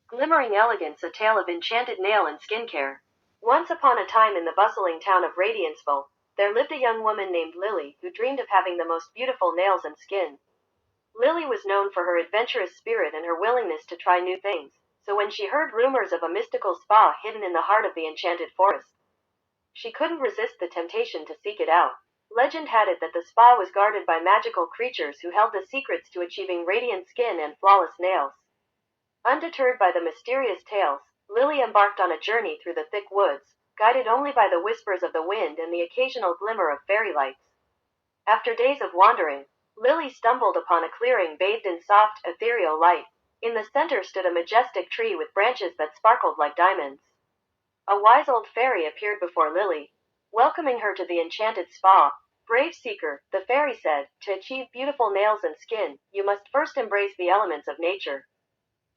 Glimmering Elegance, a tale of enchanted nail and skincare. Once upon a time in the bustling town of Radianceville, there lived a young woman named Lily who dreamed of having the most beautiful nails and skin. Lily was known for her adventurous spirit and her willingness to try new things, so when she heard rumors of a mystical spa hidden in the heart of the enchanted forest, she couldn't resist the temptation to seek it out. Legend had it that the spa was guarded by magical creatures who held the secrets to achieving radiant skin and flawless nails. Undeterred by the mysterious tales, Lily embarked on a journey through the thick woods, guided only by the whispers of the wind and the occasional glimmer of fairy lights. After days of wandering, Lily stumbled upon a clearing bathed in soft, ethereal light. In the center stood a majestic tree with branches that sparkled like diamonds. A wise old fairy appeared before Lily, welcoming her to the enchanted spa. "Brave seeker," the fairy said, "to achieve beautiful nails and skin, you must first embrace the elements of nature.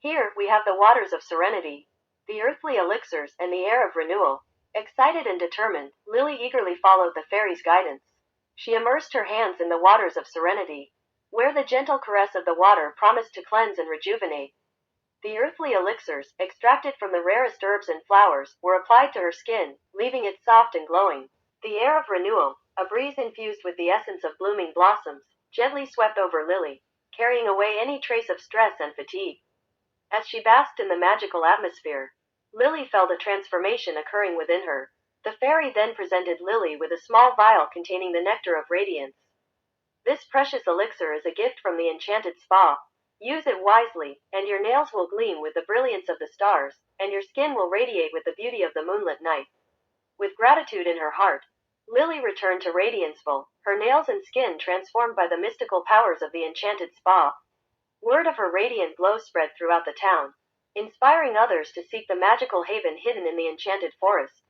Here, we have the waters of serenity, the earthly elixirs, and the air of renewal." Excited and determined, Lily eagerly followed the fairy's guidance. She immersed her hands in the waters of serenity, where the gentle caress of the water promised to cleanse and rejuvenate. The earthly elixirs, extracted from the rarest herbs and flowers, were applied to her skin, leaving it soft and glowing. The air of renewal, a breeze infused with the essence of blooming blossoms, gently swept over Lily, carrying away any trace of stress and fatigue. As she basked in the magical atmosphere, Lily felt a transformation occurring within her. The fairy then presented Lily with a small vial containing the nectar of radiance. "This precious elixir is a gift from the enchanted spa. Use it wisely, and your nails will gleam with the brilliance of the stars, and your skin will radiate with the beauty of the moonlit night." With gratitude in her heart, Lily returned to Radianceville, her nails and skin transformed by the mystical powers of the enchanted spa. Word of her radiant glow spread throughout the town, inspiring others to seek the magical haven hidden in the enchanted forest.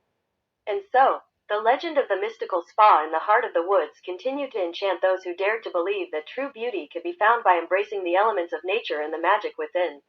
And so, the legend of the mystical spa in the heart of the woods continued to enchant those who dared to believe that true beauty could be found by embracing the elements of nature and the magic within.